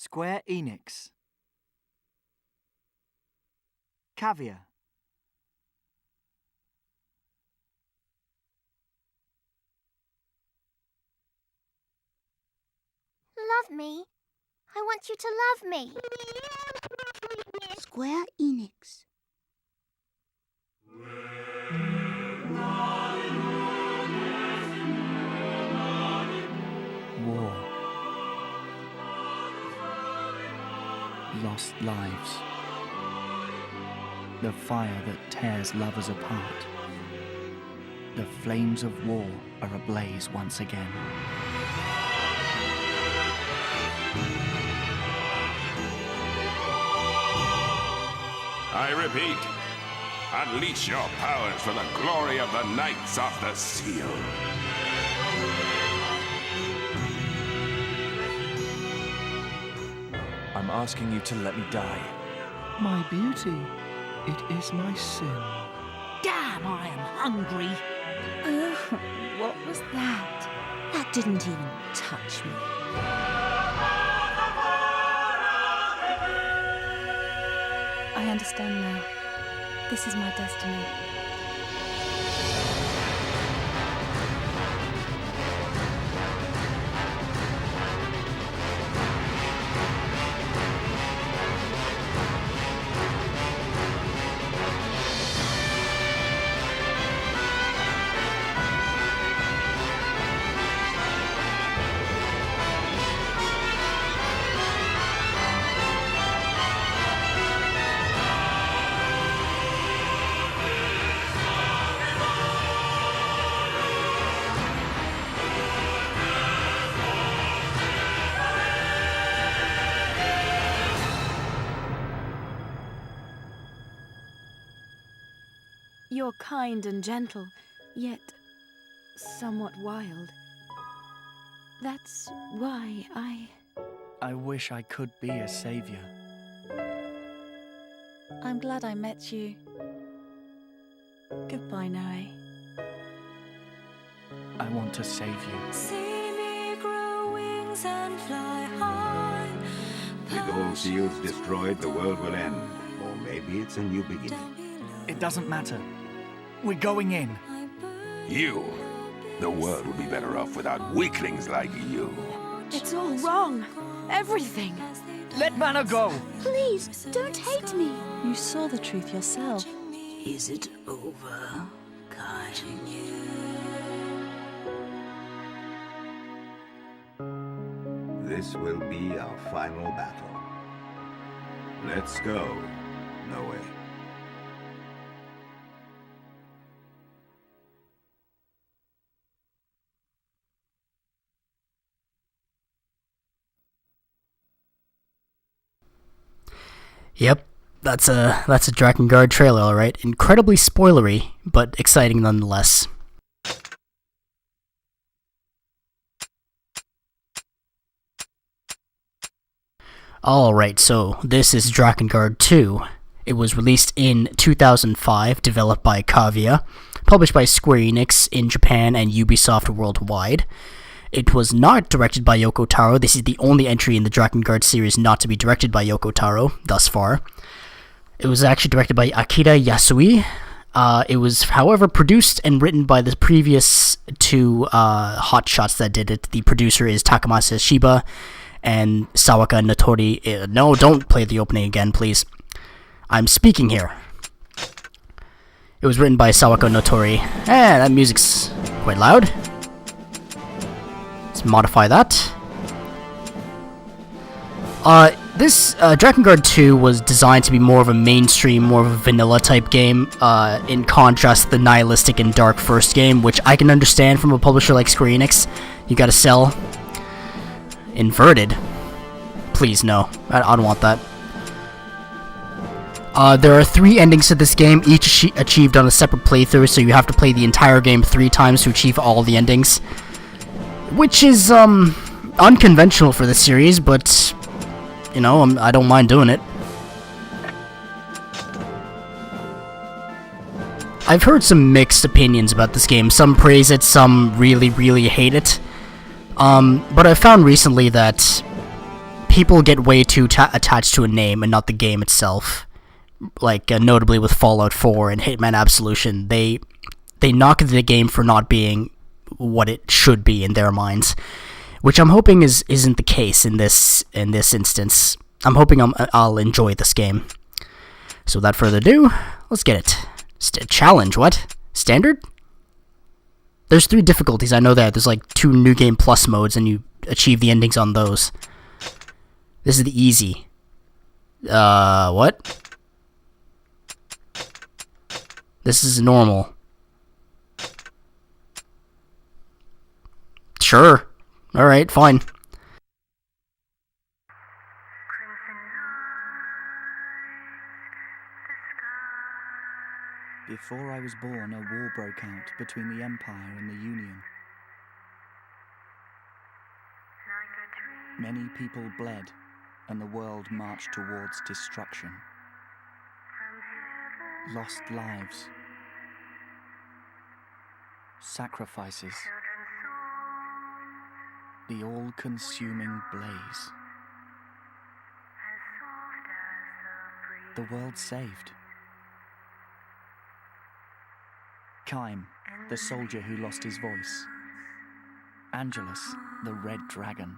Square Enix. Caviar. Love me. I want you to love me. Square Enix. War. Lost lives. The fire that tears lovers apart. The flames of war are ablaze once again. I repeat, unleash your powers for the glory of the Knights of the Seal. I'm asking you to let me die. My beauty, it is my sin. Damn, I am hungry. Oh, what was that? That didn't even touch me. I understand now. This is my destiny. You're kind and gentle, yet somewhat wild. That's why I wish I could be a savior. I'm glad I met you. Goodbye, Noe. I want to save you. See me grow wings and fly high. With all seals destroyed, the world will end. Or maybe it's a new beginning. It doesn't matter. We're going in. You. The world would be better off without weaklings like you. It's all wrong. Everything. Let Mana go! Please, don't hate me. You saw the truth yourself. Is it over, Kai? This will be our final battle. Let's go, Noe. Yep, that's a Drakengard trailer, alright. Incredibly spoilery, but exciting nonetheless. Alright, so this is Drakengard 2. It was released in 2005, developed by Kavia, published by Square Enix in Japan and Ubisoft worldwide. It was not directed by Yoko Taro. This is the only entry in the Drakengard series not to be directed by Yoko Taro thus far. It was actually directed by Akira Yasui. It was, however, produced and written by the previous two hotshots that did it. The producer is Takamasa Shiba and Sawaka Notori. No, don't play the opening again, please. I'm speaking here. It was written by Sawaka Notori. That music's quite loud. Let's modify that. This Drakengard 2 was designed to be more of a mainstream, more of a vanilla type game, in contrast to the nihilistic and dark first game, which I can understand from a publisher like Square Enix. You gotta sell. Inverted. Please, no. I don't want that. There are 3 endings to this game, each achieved on a separate playthrough, so you have to play the entire game 3 times to achieve all the endings. Which is, unconventional for this series, but, you know, I don't mind doing it. I've heard some mixed opinions about this game. Some praise it, some really, really hate it. But I've found recently that people get way too attached to a name and not the game itself. Like, notably with Fallout 4 and Hitman Absolution, they knock the game for not being what it should be in their minds, which I'm hoping isn't the case in this instance. I'm hoping I'll enjoy this game. So without further ado, let's get it. Challenge, what? Standard? There's 3 difficulties, I know that. There's like 2 New Game Plus modes, and you achieve the endings on those. This is the easy. What? This is normal. Sure. Alright, fine. Before I was born, a war broke out between the Empire and the Union. Many people bled, and the world marched towards destruction. Lost lives. Sacrifices. The all-consuming blaze. The world saved. Kaim, the soldier who lost his voice. Angelus, the red dragon.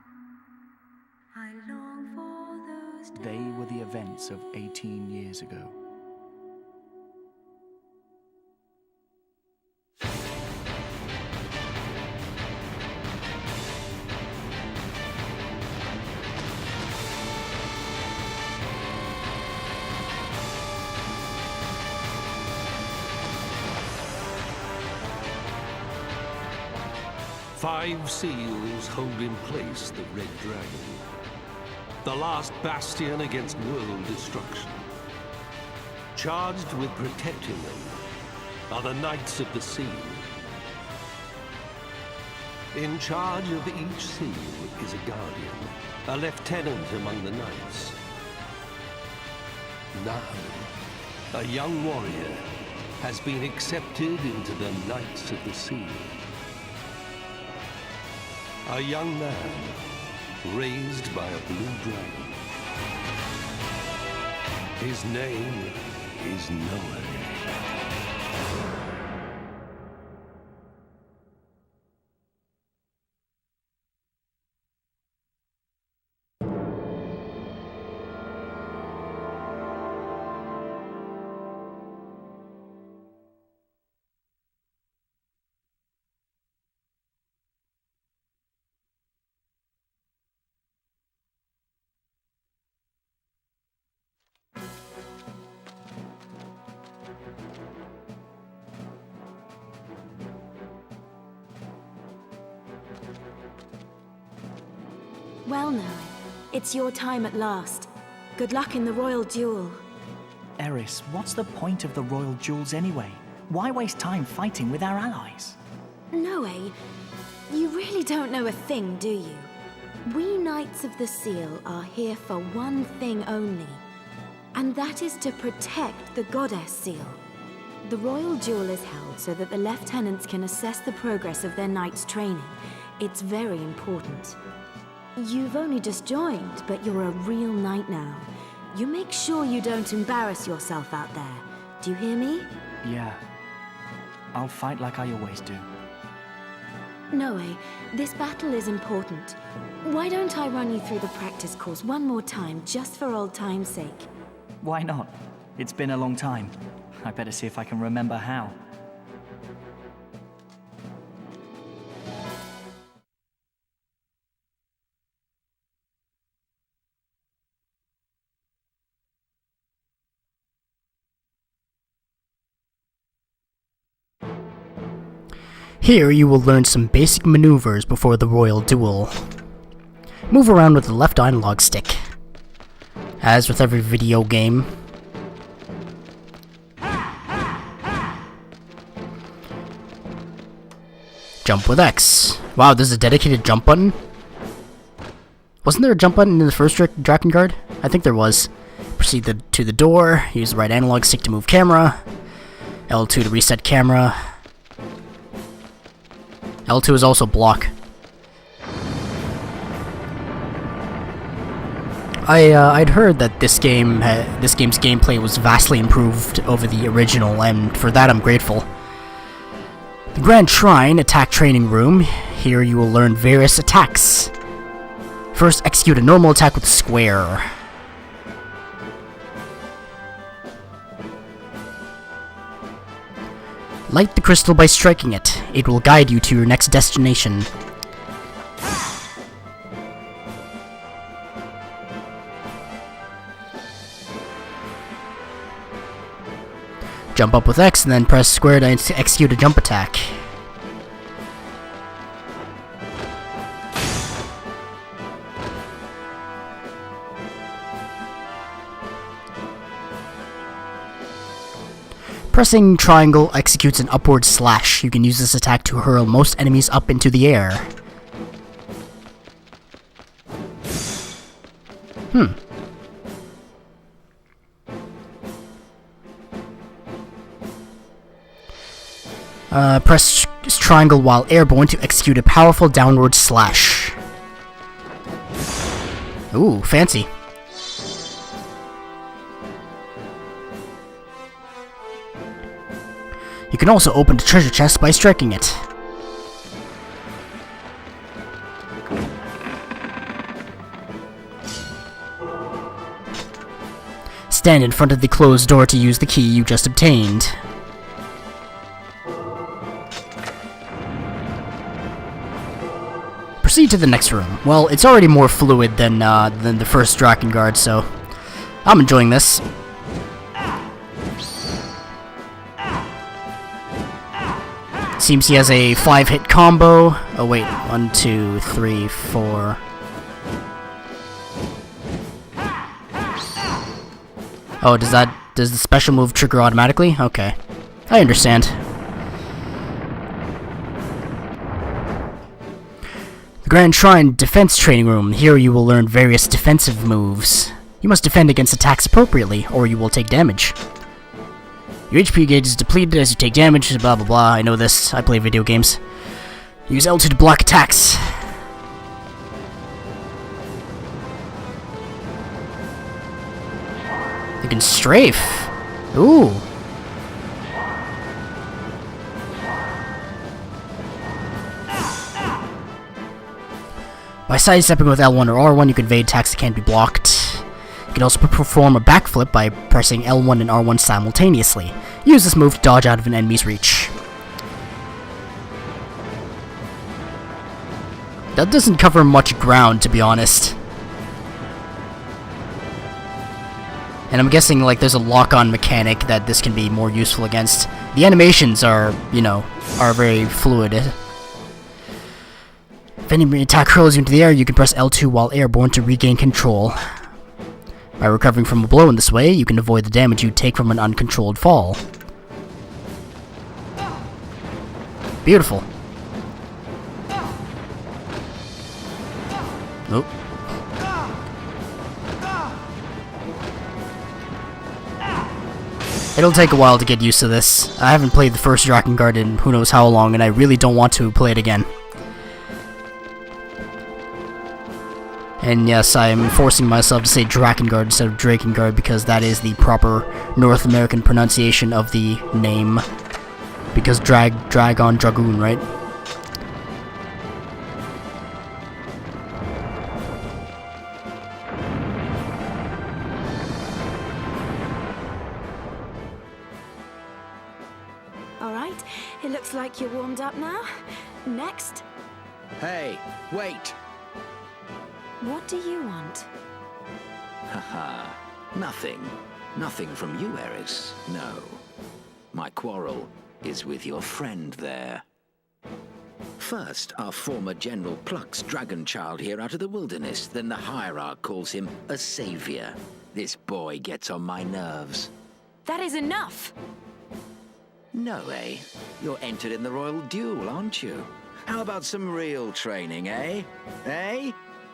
They were the events of 18 years ago. Five seals hold in place the Red Dragon, the last bastion against world destruction. Charged with protecting them are the Knights of the Seal. In charge of each seal is a guardian, a lieutenant among the knights. Now, a young warrior has been accepted into the Knights of the Seal. A young man raised by a blue dragon. His name is Noah. Well, Noah, it's your time at last. Good luck in the royal duel. Eris, what's the point of the royal duels anyway? Why waste time fighting with our allies? Noah, you really don't know a thing, do you? We Knights of the Seal are here for one thing only, and that is to protect the Goddess Seal. The royal duel is held so that the lieutenants can assess the progress of their knights' training. It's very important. You've only just joined, but you're a real knight now. You make sure you don't embarrass yourself out there. Do you hear me? Yeah. I'll fight like I always do. Noe, this battle is important. Why don't I run you through the practice course one more time, just for old time's sake? Why not? It's been a long time. I better see if I can remember how. Here you will learn some basic maneuvers before the royal duel. Move around with the left analog stick. As with every video game, jump with X. Wow, there's a dedicated jump button? Wasn't there a jump button in the first Drakengard? I think there was. Proceed to the door, use the right analog stick to move camera, L2 to reset camera. L2 is also block. I'd heard that this game's gameplay was vastly improved over the original, and for that I'm grateful. The Grand Shrine Attack Training Room. Here you will learn various attacks. First, execute a normal attack with square. Light the crystal by striking it. It will guide you to your next destination. Jump up with X and then press square to execute a jump attack. Pressing triangle executes an upward slash. You can use this attack to hurl most enemies up into the air. Press triangle while airborne to execute a powerful downward slash. Ooh, fancy. You can also open the treasure chest by striking it. Stand in front of the closed door to use the key you just obtained. Proceed to the next room. Well, it's already more fluid than the first Drakengard, so I'm enjoying this. Seems he has a 5-hit combo. Oh wait, 1, 2, 3, 4. Oh, does the special move trigger automatically? Okay, I understand. The Grand Shrine Defense Training Room. Here you will learn various defensive moves. You must defend against attacks appropriately, or you will take damage. Your HP gauge is depleted as you take damage, blah blah blah. I know this, I play video games. Use L2 to block attacks. You can strafe. Ooh. By sidestepping with L1 or R1, you can evade attacks that can't be blocked. You can also perform a backflip by pressing L1 and R1 simultaneously. Use this move to dodge out of an enemy's reach. That doesn't cover much ground, to be honest. And I'm guessing, like, there's a lock-on mechanic that this can be more useful against. The animations are, you know, are very fluid. If any attack hurls you into the air, you can press L2 while airborne to regain control. By recovering from a blow in this way, you can avoid the damage you take from an uncontrolled fall. Beautiful. Nope. It'll take a while to get used to this. I haven't played the first Drakengard in who knows how long, and I really don't want to play it again. And yes, I'm forcing myself to say Drakengard instead of Drakengard because that is the proper North American pronunciation of the name. Because Dragon Dragoon, right? Alright, it looks like you're warmed up now. Next. Hey, wait! What do you want? Haha, nothing. Nothing from you, Eris. No. My quarrel is with your friend there. First, our former General plucks Dragonchild here out of the wilderness, then the Hierarch calls him a savior. This boy gets on my nerves. That is enough! No, eh? You're entered in the royal duel, aren't you? How about some real training, eh? Eh?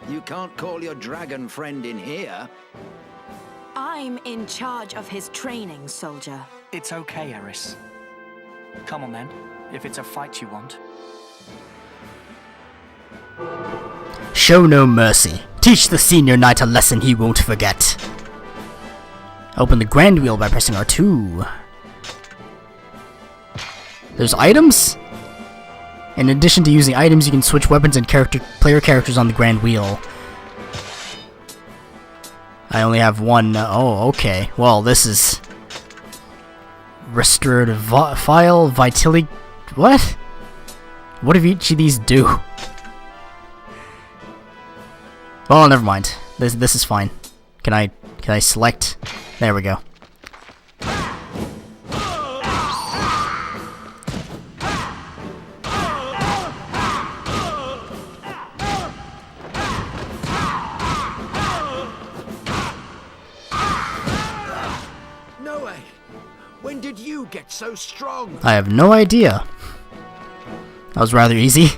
You can't call your dragon friend in here. I'm in charge of his training, soldier. It's okay, Eris. Come on then, if it's a fight you want. Show no mercy. Teach the senior knight a lesson he won't forget. Open the grand wheel by pressing R2. There's items? In addition to using items, you can switch weapons and player characters on the grand wheel. I only have one. Oh, okay. Well, this is... Restorative file, vitality... What? What do each of these do? Oh, never mind. This is fine. Can I select? There we go. No way. When did you get so strong? I have no idea. That was rather easy.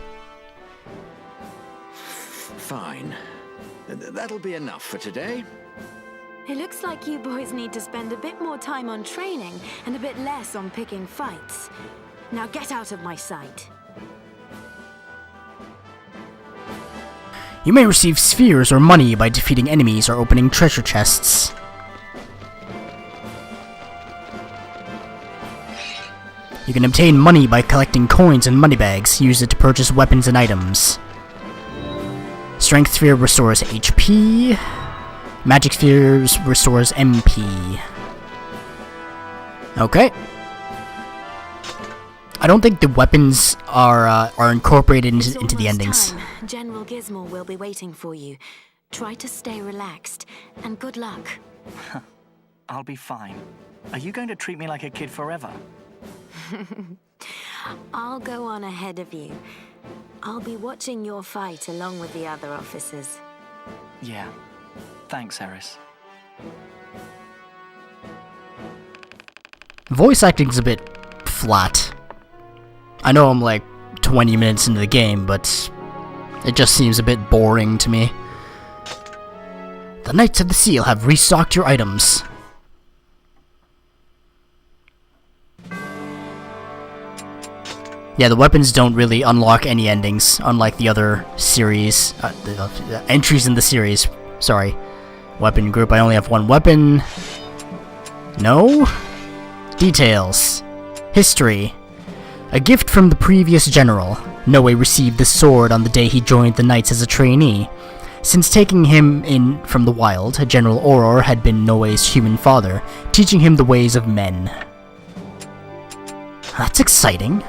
Fine. That'll be enough for today. It looks like you boys need to spend a bit more time on training and a bit less on picking fights. Now get out of my sight. You may receive spheres or money by defeating enemies or opening treasure chests. You can obtain money by collecting coins and money bags. Use it to purchase weapons and items. Strength Sphere restores HP. Magic Spheres restores MP. Okay. I don't think the weapons are incorporated into the endings. Time. General Gizmo will be waiting for you. Try to stay relaxed, and good luck. I'll be fine. Are you going to treat me like a kid forever? I'll go on ahead of you. I'll be watching your fight along with the other officers. Yeah. Thanks, Eris. Voice acting's a bit flat. I know I'm like 20 minutes into the game, but it just seems a bit boring to me. The Knights of the Seal have restocked your items. Yeah, the weapons don't really unlock any endings, unlike the other series, the entries in the series. Sorry. Weapon group, I only have one weapon. No? Details. History. A gift from the previous general. Noe received the sword on the day he joined the Knights as a trainee. Since taking him in from the wild, General Auror had been Noe's human father, teaching him the ways of men. That's exciting.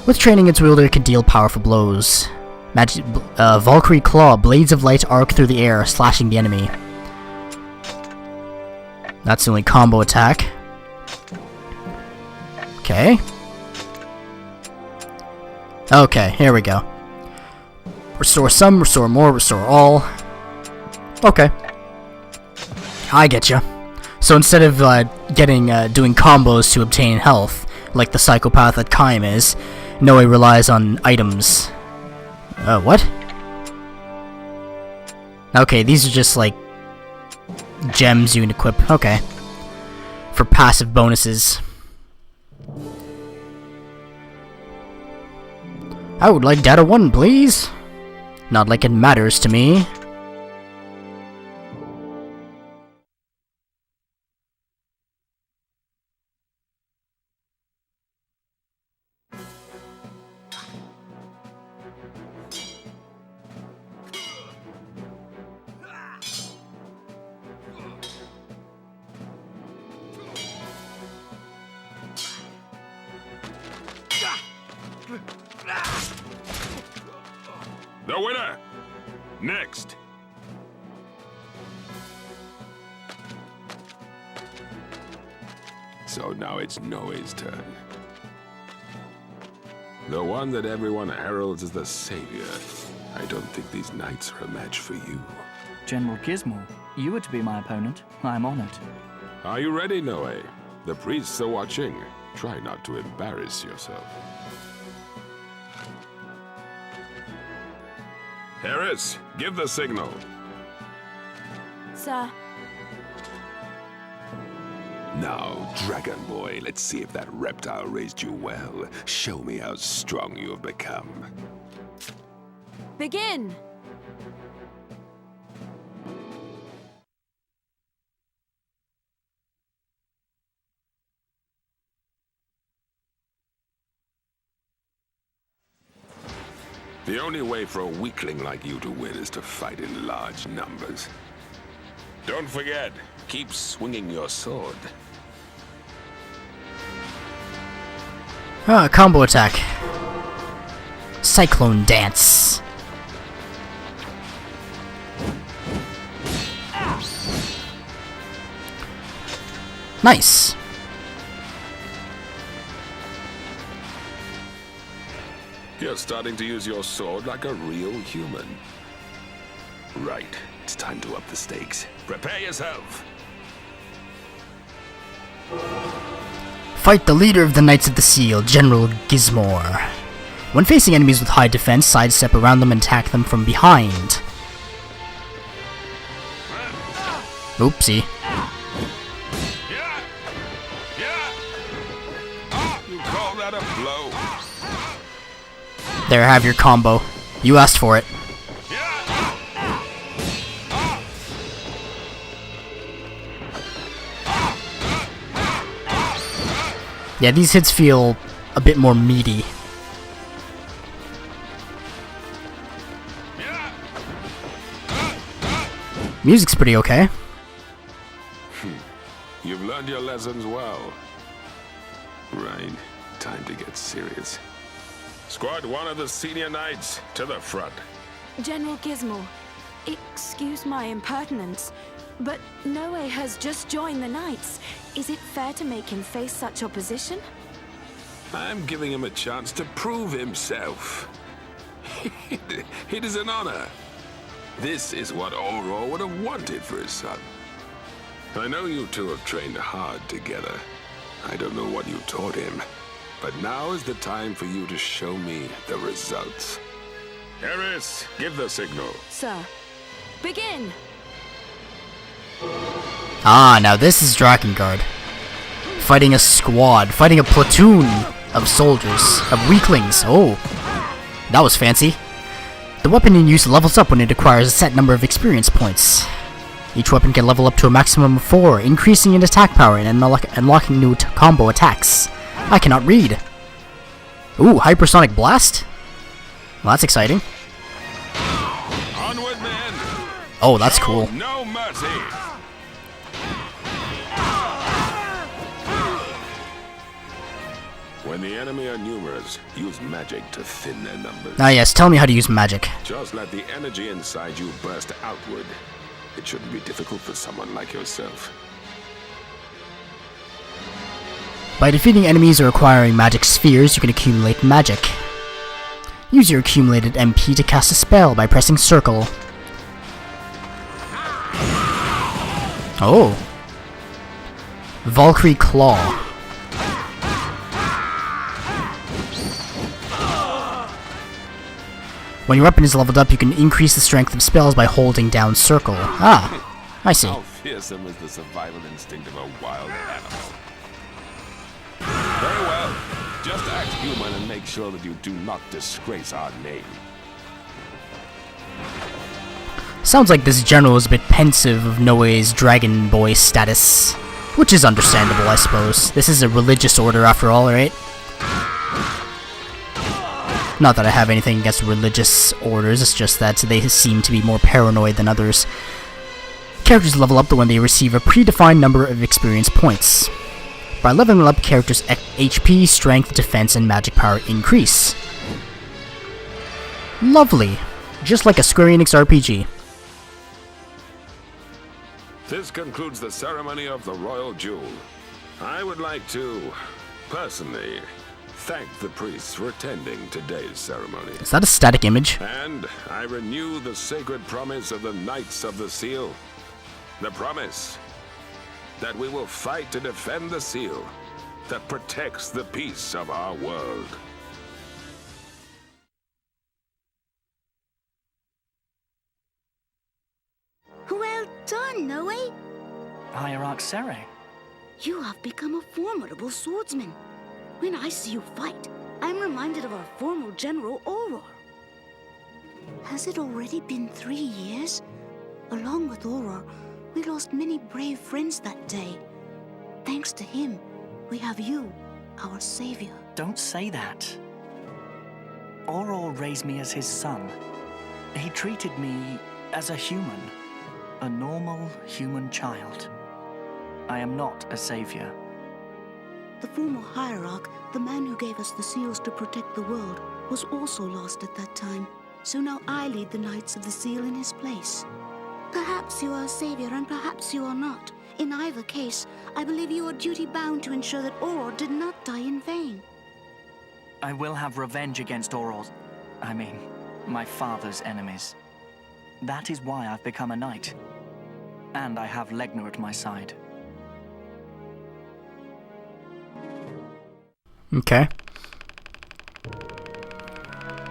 With training, its wielder can deal powerful blows. Valkyrie Claw, blades of light arc through the air, slashing the enemy. That's the only combo attack. Okay. Okay, here we go. Restore some, restore more, restore all. Okay. I get you. So instead of doing combos to obtain health, like the psychopath that Kaim is, Noe relies on items. What? Okay, these are just like gems you can equip. Okay. For passive bonuses. I would like data 1, please. Not like it matters to me. The winner! Next! So now it's Noe's turn. The one that everyone heralds as the savior. I don't think these knights are a match for you. General Gizmo, you were to be my opponent. I'm honored. Are you ready, Noe? The priests are watching. Try not to embarrass yourself. Eris, give the signal. Sir. Now, Dragon Boy, let's see if that reptile raised you well. Show me how strong you have become. Begin! The only way for a weakling like you to win is to fight in large numbers. Don't forget, keep swinging your sword. Ah, combo attack. Cyclone Dance. Nice. You're starting to use your sword like a real human. Right, it's time to up the stakes. Prepare yourself. Fight the leader of the Knights of the Seal, General Gizmor. When facing enemies with high defense, sidestep around them and attack them from behind. Oopsie. You call that a blow? There, have your combo. You asked for it. Yeah, these hits feel a bit more meaty. Music's pretty okay. You've learned your lessons well. Right, time to get serious. Squad 1 of the senior knights, to the front. General Gizmo, excuse my impertinence, but Noe has just joined the Knights. Is it fair to make him face such opposition? I'm giving him a chance to prove himself. It is an honor. This is what Auror would have wanted for his son. I know you two have trained hard together. I don't know what you taught him, but now is the time for you to show me the results. Eris, give the signal. Sir, begin! Ah, now this is Drakengard. Fighting a squad, fighting a platoon of soldiers, of weaklings. Oh, that was fancy. The weapon in use levels up when it acquires a set number of experience points. Each weapon can level up to a maximum of 4, increasing in attack power and unlocking new combo attacks. I cannot read. Ooh, Hypersonic Blast? Well, that's exciting. Onward, men. Oh, that's cool. No mercy. When the enemy are numerous, use magic to thin their numbers. Ah yes, tell me how to use magic. Just let the energy inside you burst outward. It shouldn't be difficult for someone like yourself. By defeating enemies or acquiring magic spheres, you can accumulate magic. Use your accumulated MP to cast a spell by pressing circle. Oh. Valkyrie Claw. When your weapon is leveled up, you can increase the strength of spells by holding down circle. Ah, I see. How fearsome is the survival instinct of a wild animal? Very well. Just act human and make sure that you do not disgrace our name. Sounds like this general is a bit pensive of Noe's dragon boy status. Which is understandable, I suppose. This is a religious order after all, right? Not that I have anything against religious orders, it's just that they seem to be more paranoid than others. Characters level up when they receive a predefined number of experience points. By leveling up, characters' HP, strength, defense, and magic power increase. Lovely. Just like a Square Enix RPG. This concludes the ceremony of the Royal Duel. I would like to, personally, thank the priests for attending today's ceremony. Is that a static image? And I renew the sacred promise of the Knights of the Seal. The promise that we will fight to defend the seal that protects the peace of our world. Well done, Noe. Hierarch Sere. You have become a formidable swordsman. When I see you fight, I'm reminded of our former General Auror. Has it already been 3 years? Along with Auror, we lost many brave friends that day. Thanks to him, we have you, our savior. Don't say that. Auror raised me as his son. He treated me as a human. A normal human child. I am not a savior. The former hierarch, the man who gave us the seals to protect the world, was also lost at that time. So now I lead the Knights of the Seal in his place. Perhaps you are a savior and perhaps you are not. In either case, I believe you are duty-bound to ensure that Auror did not die in vain. I will have revenge against my father's enemies. That is why I've become a knight. And I have Legna at my side. Okay.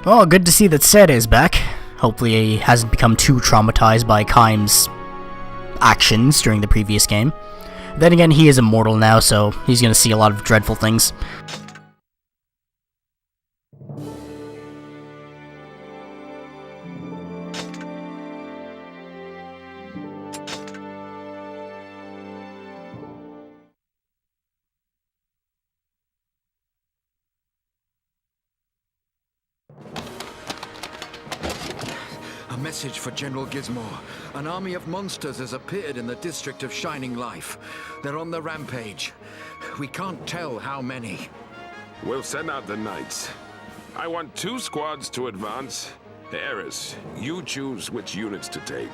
Well, good to see that Seta is back. Hopefully he hasn't become too traumatized by Kaim's actions during the previous game. Then again, he is immortal now, so he's gonna see a lot of dreadful things. A message for General Gizmo. An army of monsters has appeared in the district of Shining Life. They're on the rampage. We can't tell how many. We'll send out the knights. I want 2 squads to advance. Eris, you choose which units to take.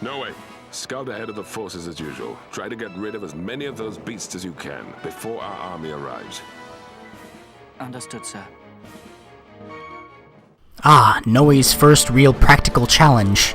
No way. Scout ahead of the forces as usual. Try to get rid of as many of those beasts as you can before our army arrives. Understood, sir. Ah, Noe's first real practical challenge.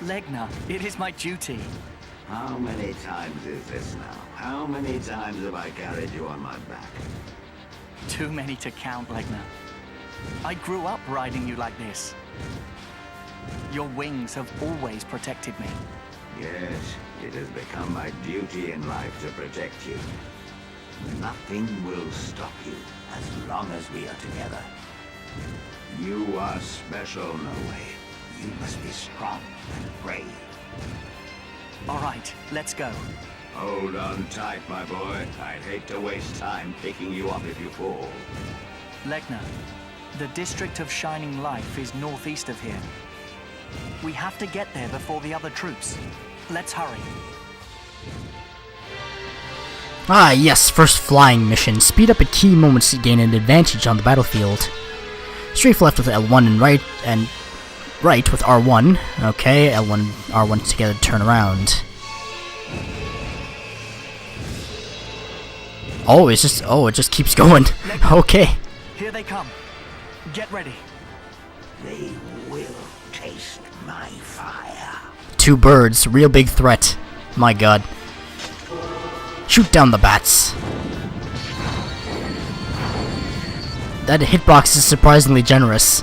Legna, it is my duty. How many times is this now? How many times have I carried you on my back? Too many to count, Legna. I grew up riding you like this. Your wings have always protected me. Yes, it has become my duty in life to protect you. Nothing will stop you as long as we are together. You are special, Noe. You must be strong and brave. All right, let's go. Hold on tight, my boy. I'd hate to waste time picking you up if you fall. Legna, the district of Shining Life is northeast of here. We have to get there before the other troops. Let's hurry. Ah, yes, first flying mission. Speed up at key moments to gain an advantage on the battlefield. Strafe left with L1 and right with R1. Okay, L1 and R1 together to turn around. Oh, it just keeps going. Okay. Here they come. Get ready. They will taste my fire. 2 birds, real big threat. My god. Shoot down the bats. That hitbox is surprisingly generous.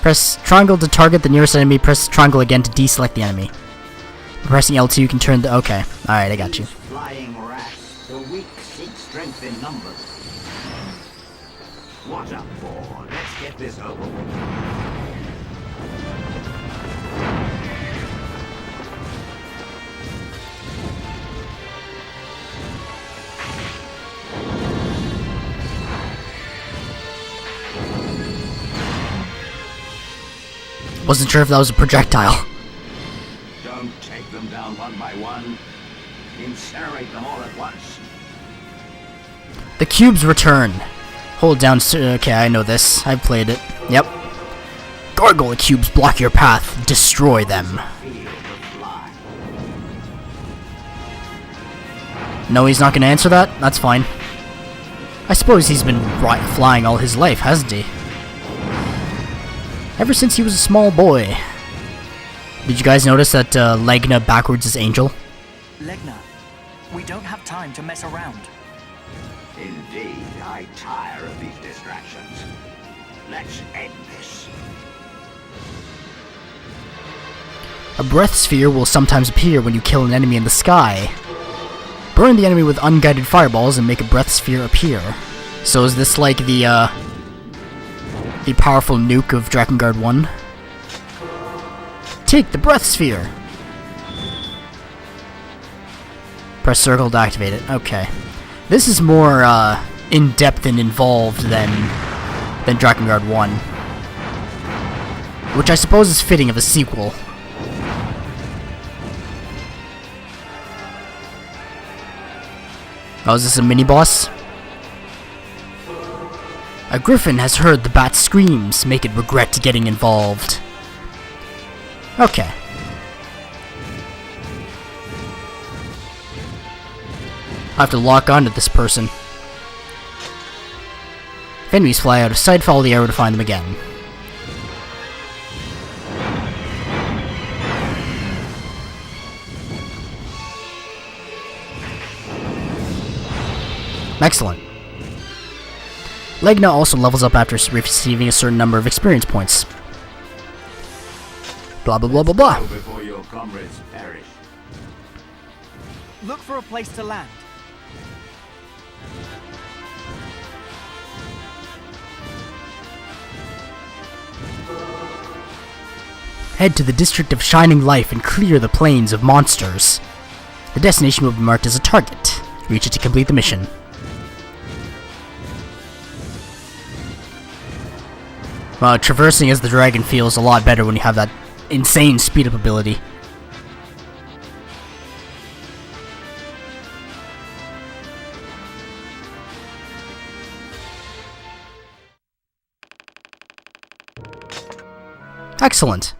Press triangle to target the nearest enemy, press triangle again to deselect the enemy. Pressing L2 you can turn the... Okay, alright, I got you. Flying rats, the weak seek strength in numbers. What up for? Let's get this over with. Wasn't sure if that was a projectile. Don't take them down one by one. Incinerate them all at once. The cubes return. Hold down. Okay, I know this. I've played it. Yep. Gargoyle cubes block your path. Destroy them. No, he's not going to answer that? That's fine. I suppose he's been flying all his life, hasn't he? Ever since he was a small boy. Did you guys notice that Legna backwards is Angel? Legna, we don't have time to mess around. Indeed, I tire of these distractions. Let's end this. A breath sphere will sometimes appear when you kill an enemy in the sky. Burn the enemy with unguided fireballs and make a breath sphere appear. So is this like the powerful nuke of Drakengard 1? Take the breath sphere! Press circle to activate it. Okay. This is more in-depth and involved than Drakengard 1. Which I suppose is fitting of a sequel. Oh, is this a mini-boss? A griffin has heard the bat's screams, make it regret getting involved. Okay. I have to lock onto this person. If enemies fly out of sight, follow the arrow to find them again. Excellent. Legna also levels up after receiving a certain number of experience points. Blah blah blah blah blah. Before your comrades perish. Look for a place to land. Head to the District of Shining Life and clear the plains of monsters. The destination will be marked as a target. Reach it to complete the mission. Traversing as the dragon feels a lot better when you have that insane speed up ability. Excellent.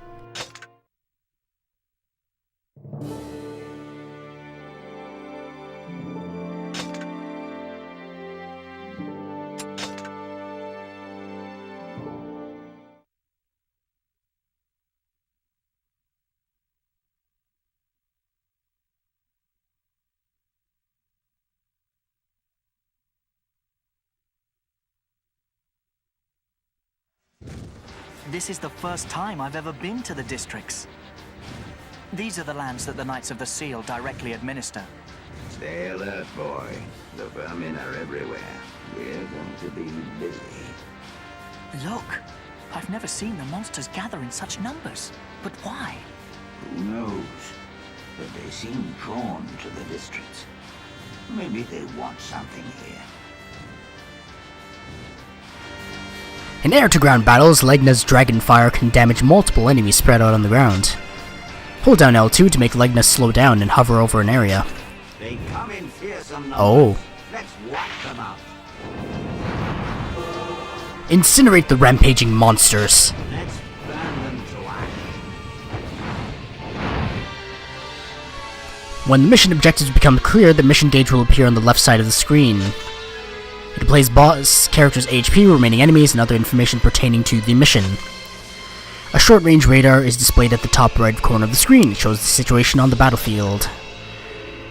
This is the first time I've ever been to the districts. These are the lands that the Knights of the Seal directly administer. Stay alert, boy. The vermin are everywhere. We're going to be busy. Look, I've never seen the monsters gather in such numbers. But why? Who knows? But they seem drawn to the districts. Maybe they want something here. In air-to-ground battles, Legna's dragon fire can damage multiple enemies spread out on the ground. Hold down L2 to make Legna slow down and hover over an area. They come in fearsome numbers. Oh. Let's wipe them out. Incinerate the rampaging monsters. Let's burn them to ash. When the mission objectives become clear, the mission gauge will appear on the left side of the screen. It displays boss characters' HP, remaining enemies, and other information pertaining to the mission. A short-range radar is displayed at the top right corner of the screen. It shows the situation on the battlefield.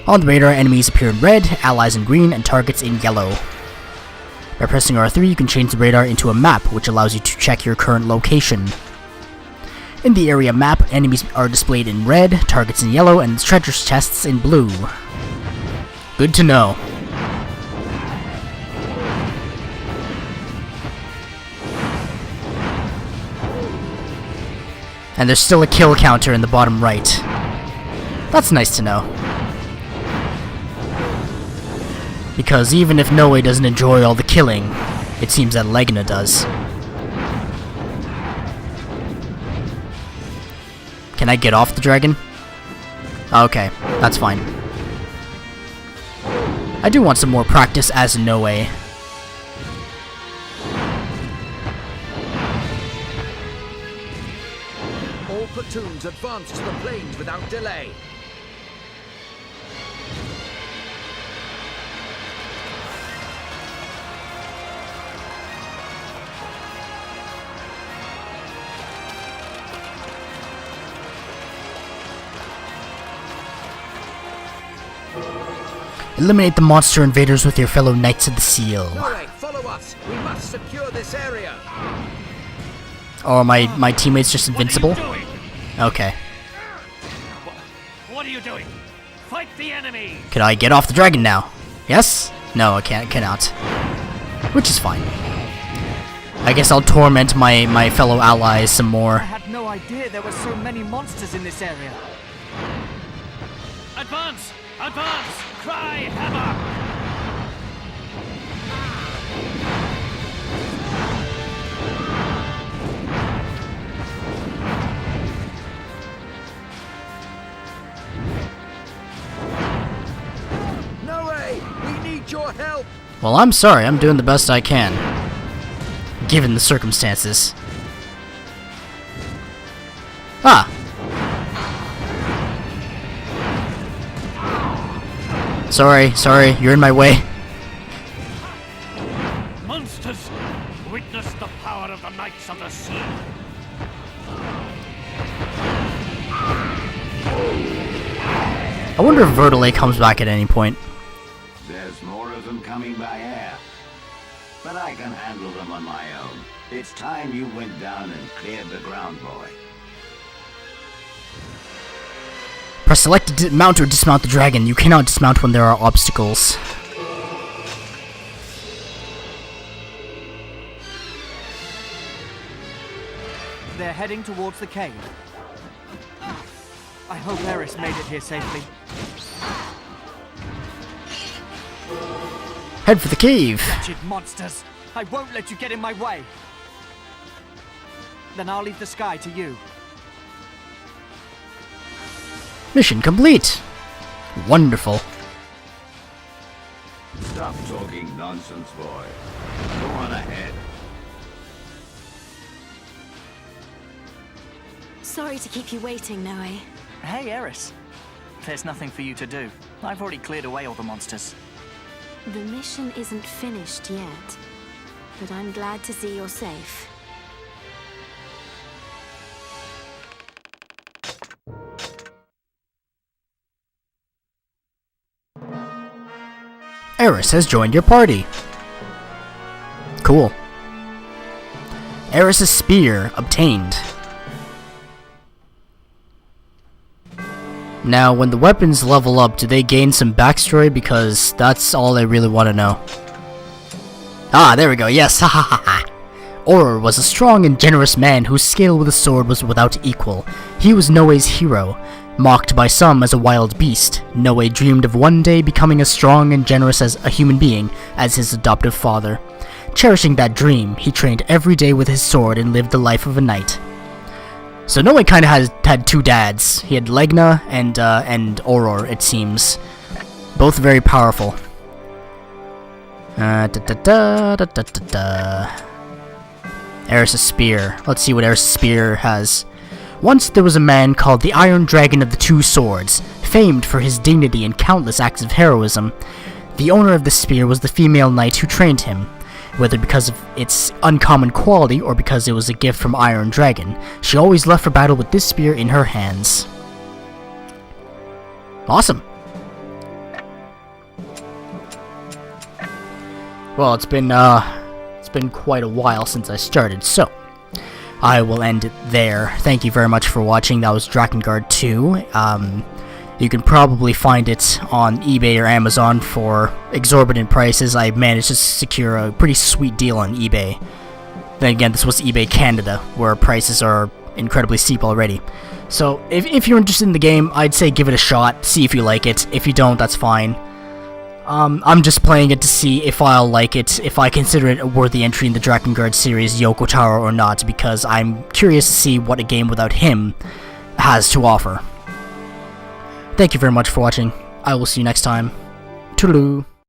On the radar, enemies appear in red, allies in green, and targets in yellow. By pressing R3, you can change the radar into a map, which allows you to check your current location. In the area map, enemies are displayed in red, targets in yellow, and treasure chests in blue. Good to know. And there's still a kill counter in the bottom right. That's nice to know. Because even if Noe doesn't enjoy all the killing, it seems that Legna does. Can I get off the dragon? Okay, that's fine. I do want some more practice as Noe. All platoons advance to the plains without delay. Eliminate the monster invaders with your fellow Knights of the Seal. Noe, follow us. We must secure this area. Or are my teammates just invincible? Okay. What are you doing? Fight the enemy! Can I get off the dragon now? Yes? No, I cannot. Which is fine. I guess I'll torment my fellow allies some more. I had no idea there were so many monsters in this area. Advance! Advance! Cry hammer! Noe, we need your help. Well, I'm sorry. I'm doing the best I can. Given the circumstances. Ah! Sorry, you're in my way. Monsters, witness the power of the Knights of the Sea. I wonder if Vertile comes back at any point. There's more of them coming by air. But I can handle them on my own. It's time you went down and cleared the ground, boy. Press select to mount or dismount the dragon. You cannot dismount when there are obstacles. They're heading towards the cave. I hope Eris made it here safely. Head for the cave. Wretched monsters! I won't let you get in my way! Then I'll leave the sky to you. Mission complete. Wonderful. Stop talking nonsense, boy. Go on ahead. Sorry to keep you waiting, Noe. Hey, Eris. There's nothing for you to do. I've already cleared away all the monsters. The mission isn't finished yet, but I'm glad to see you're safe. Eris has joined your party. Cool. Eris' spear obtained. Now, when the weapons level up, do they gain some backstory? Because that's all I really want to know. Ah, there we go, yes, ha ha ha ha. Auror was a strong and generous man whose skill with a sword was without equal. He was Noe's hero. Mocked by some as a wild beast, Noe dreamed of one day becoming as strong and generous as a human being as his adoptive father. Cherishing that dream, he trained every day with his sword and lived the life of a knight. So Noe kind of had two dads. He had Legna and Auror, it seems. Both very powerful. Eris' spear. Let's see what Eris' spear has. Once there was a man called the Iron Dragon of the Two Swords, famed for his dignity and countless acts of heroism. The owner of the spear was the female knight who trained him. Whether because of its uncommon quality or because it was a gift from Iron Dragon, she always left for battle with this spear in her hands. Awesome. Well, it's been quite a while since I started, so I will end it there. Thank you very much for watching. That was Drakengard 2. You can probably find it on eBay or Amazon for exorbitant prices. I managed to secure a pretty sweet deal on eBay. Then again, this was eBay Canada, where prices are incredibly steep already. So if you're interested in the game, I'd say give it a shot, see if you like it. If you don't, that's fine. I'm just playing it to see if I'll like it, if I consider it a worthy entry in the Drakengard series, Yoko Taro or not, because I'm curious to see what a game without him has to offer. Thank you very much for watching. I will see you next time. Toodaloo.